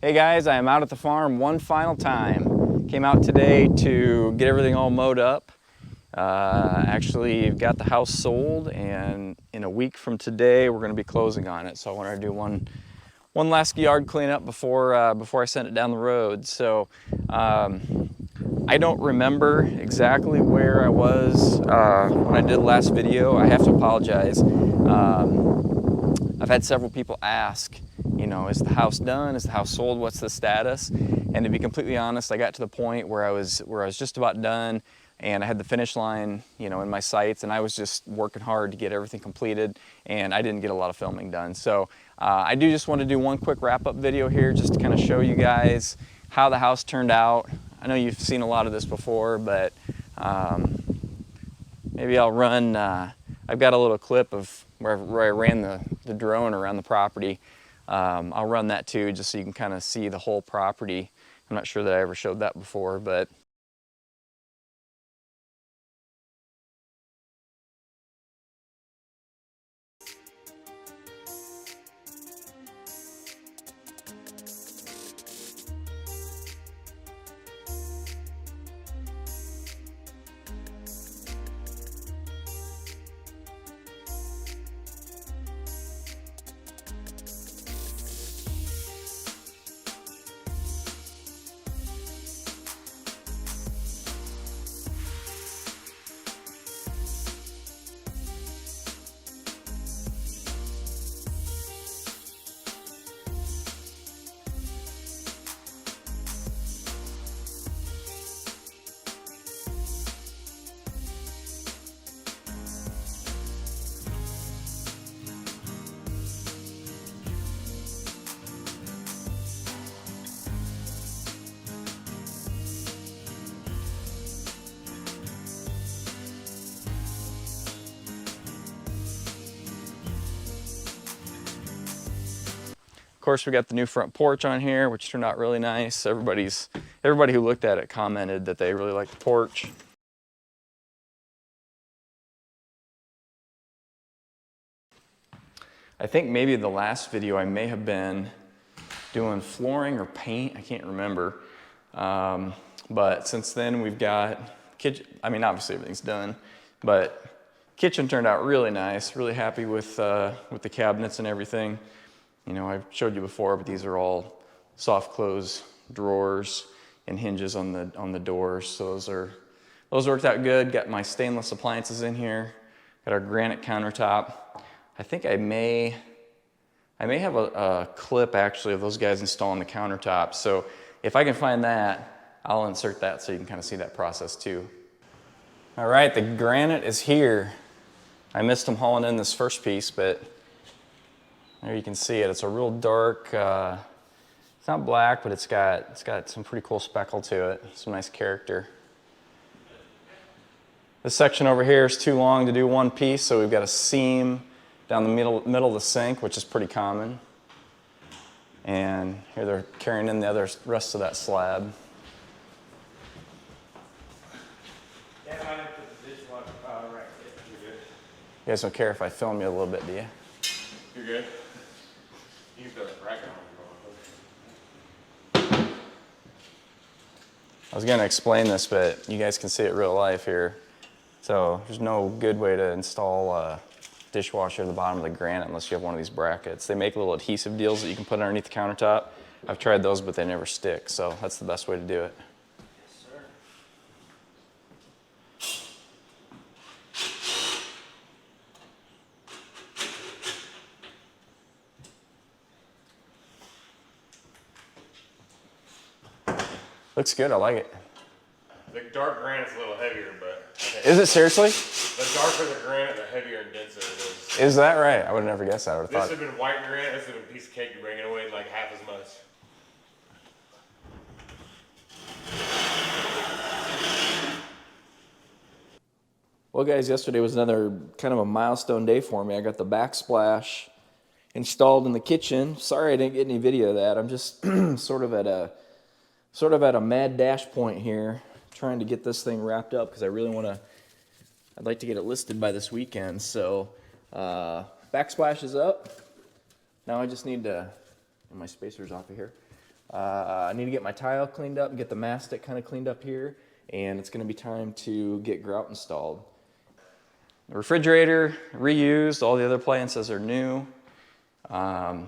Hey guys, I am out at the farm one final time. Came out today to get everything all mowed up. Actually got the house sold, and in a week from today we're going to be closing on it. So I wanted to do one last yard cleanup before I sent it down the road. So I don't remember exactly where I was when I did the last video. I have to apologize. I've had several people ask, you know, is the house done? Is the house sold? What's the status? And to be completely honest, I got to the point where I was just about done, and I had the finish line, you know, in my sights, and I was just working hard to get everything completed, and I didn't get a lot of filming done. So I do just want to do one quick wrap-up video here just to kind of show you guys how the house turned out. I know you've seen a lot of this before, but maybe I'll run, I've got a little clip of where I ran the drone around the property. I'll run that too, just so you can kind of see the whole property. I'm not sure that I ever showed that before, but of course, we got the new front porch on here, which turned out really nice. Everybody who looked at it commented that they really liked the porch. I think maybe the last video I may have been doing flooring or paint, I can't remember. But since then we've got kitchen. I mean, obviously everything's done, but kitchen turned out really nice. Really happy with the cabinets and everything. You know, I've showed you before, but these are all soft close drawers and hinges on the doors. So those worked out good. Got my stainless appliances in here. Got our granite countertop. I think I may have a clip actually of those guys installing the countertop. So if I can find that, I'll insert that so you can kind of see that process too. All right, the granite is here. I missed them hauling in this first piece, but there you can see it. It's a real dark, it's not black, but it's got some pretty cool speckle to it. Some nice character. This section over here is too long to do one piece, so we've got a seam down the middle of the sink, which is pretty common. And here they're carrying in the rest of that slab. Yeah, I have to put the dishwasher right there. You're good. You guys don't care if I film you a little bit, do you? You're good. You can put a bracket on. I was gonna explain this, but you guys can see it real life here. So there's no good way to install a dishwasher at the bottom of the granite unless you have one of these brackets. They make little adhesive deals that you can put underneath the countertop. I've tried those, but they never stick, so that's the best way to do it. Yes, sir. Looks good, I like it. The dark granite's a little heavier, but... Is it seriously? The darker the granite, the heavier and denser it is. Is that right? I would have never guessed that. I would have This thought. would have been white granite, this would have been a piece of cake, you're bringing away like half as much. Well guys, yesterday was another kind of a milestone day for me. I got the backsplash installed in the kitchen. Sorry I didn't get any video of that. I'm just sort of at a mad dash point here, trying to get this thing wrapped up because I really want to, I'd like to get it listed by this weekend. So backsplash is up. Now I just need to, and my spacer's off of here. I need to get my tile cleaned up and get the mastic kind of cleaned up here, and it's going to be time to get grout installed. The refrigerator, reused. All the other appliances are new. So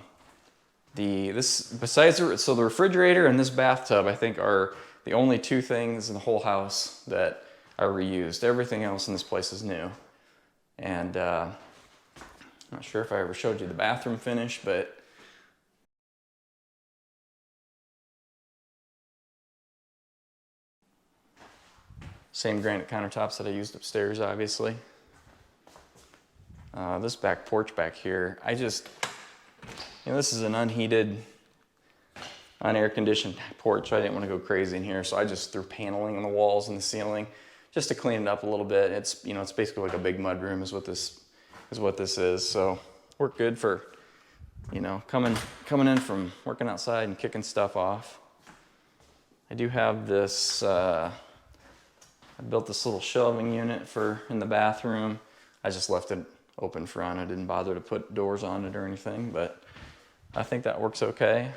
the refrigerator and this bathtub, I think, are the only two things in the whole house that are reused. Everything else in this place is new. And I'm not sure if I ever showed you the bathroom finish, but same granite countertops that I used upstairs, obviously. This back porch back here, this is an unheated, unair-conditioned porch. I didn't want to go crazy in here, so I just threw paneling on the walls and the ceiling just to clean it up a little bit. It's basically like a big mud room is what this is. So worked good for, coming in from working outside and kicking stuff off. I do have this. I built this little shelving unit in the bathroom. I just left it open front. I didn't bother to put doors on it or anything, but I think that works okay.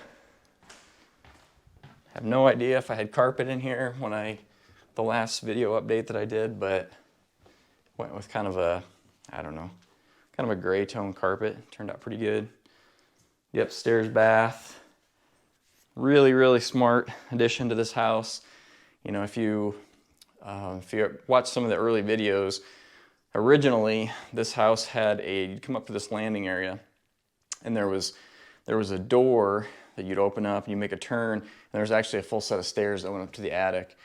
I have no idea if I had carpet in here the last video update that I did, but went with kind of a gray tone carpet. Turned out pretty good. The upstairs bath, really, really smart addition to this house. If you watch some of the early videos, originally this house had you'd come up to this landing area, and there was a door that you'd open up and you make a turn, and there's actually a full set of stairs that went up to the attic,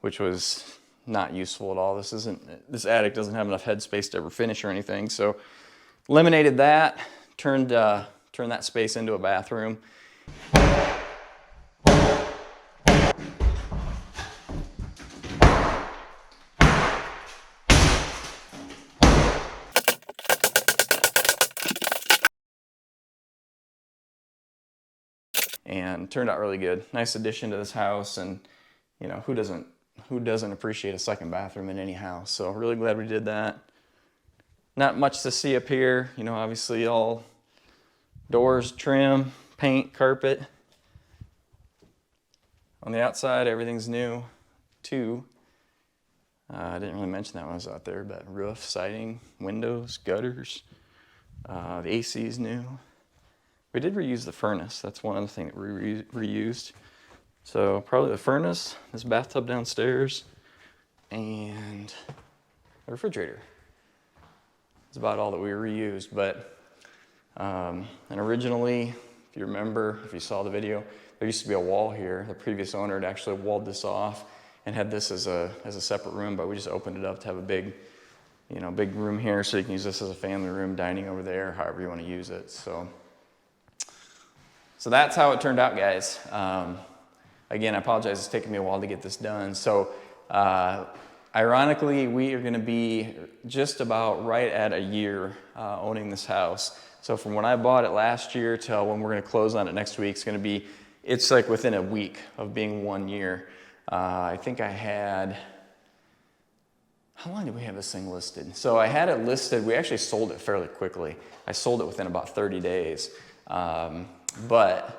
which was not useful at all. This attic doesn't have enough headspace to ever finish or anything, so eliminated that, turned that space into a bathroom. And turned out really good. Nice addition to this house, and who doesn't appreciate a second bathroom in any house? So really glad we did that. Not much to see up here. Obviously all doors, trim, paint, carpet. On the outside, everything's new too. I didn't really mention that when I was out there, but roof, siding, windows, gutters. The AC is new. We did reuse the furnace. That's one other thing that we reused. So probably the furnace, this bathtub downstairs, and the refrigerator. That's about all that we reused. But and originally, if you remember, if you saw the video, there used to be a wall here. The previous owner had actually walled this off and had this as a separate room, but we just opened it up to have a big room here, so you can use this as a family room, dining over there, however you want to use it. So that's how it turned out, guys. Again, I apologize, it's taken me a while to get this done. So ironically, we are gonna be just about right at a year owning this house. So from when I bought it last year till when we're gonna close on it next week, it's like within a week of being 1 year. I think I had, how long did we have this thing listed? So I had it listed, we actually sold it fairly quickly. I sold it within about 30 days. But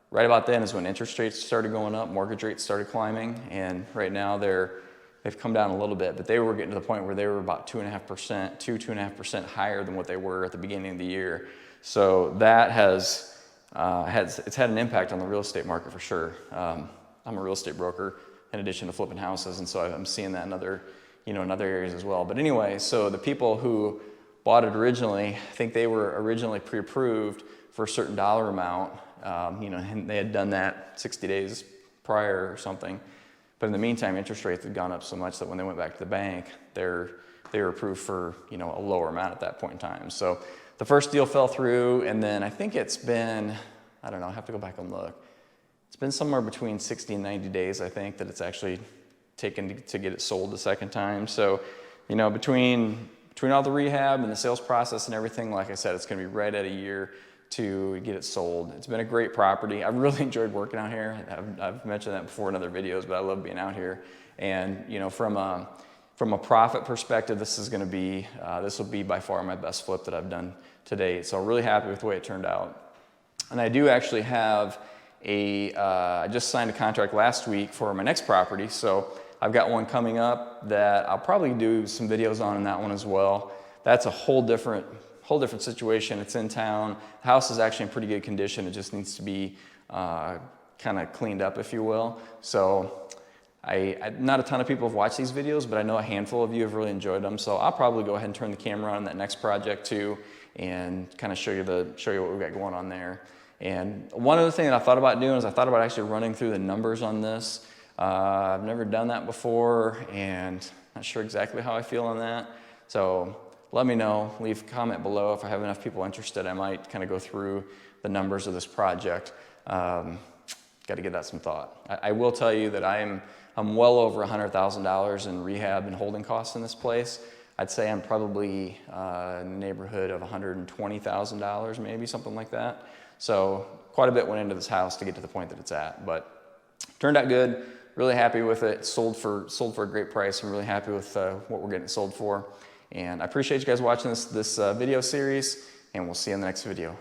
right about then is when interest rates started going up, mortgage rates started climbing, and right now they've come down a little bit, but they were getting to the point where they were about 2.5% higher than what they were at the beginning of the year. So that it's had an impact on the real estate market for sure. I'm a real estate broker in addition to flipping houses, and so I'm seeing that in other areas as well. But anyway, so the people who bought it originally, I think they were originally pre-approved for a certain dollar amount, and they had done that 60 days prior or something. But in the meantime, interest rates had gone up so much that when they went back to the bank, they were approved for a lower amount at that point in time. So the first deal fell through, and then I think it's been, I don't know, I have to go back and look. It's been somewhere between 60 and 90 days, I think, that it's actually taken to get it sold the second time. So, between all the rehab and the sales process and everything, like I said, it's gonna be right at a year to get it sold. It's been a great property. I've really enjoyed working out here. I've mentioned that before in other videos, but I love being out here. And from a profit perspective, this will be by far my best flip that I've done to date. So I'm really happy with the way it turned out. And I do actually have I just signed a contract last week for my next property, so I've got one coming up that I'll probably do some videos on in that one as well. That's a whole different situation. It's in town. The house is actually in pretty good condition. It just needs to be kind of cleaned up, if you will. So not a ton of people have watched these videos, but I know a handful of you have really enjoyed them. So I'll probably go ahead and turn the camera on that next project too, and kind of show you what we've got going on there. And one other thing that I thought about doing is I thought about actually running through the numbers on this. I've never done that before, and not sure exactly how I feel on that. So let me know, leave a comment below. If I have enough people interested, I might kind of go through the numbers of this project. Got to give that some thought. I will tell you that I'm well over $100,000 in rehab and holding costs in this place. I'd say I'm probably in the neighborhood of $120,000, maybe something like that. So quite a bit went into this house to get to the point that it's at, but turned out good. Really happy with it. Sold for a great price. I'm really happy with what we're getting it sold for. And I appreciate you guys watching this video series, and we'll see you in the next video.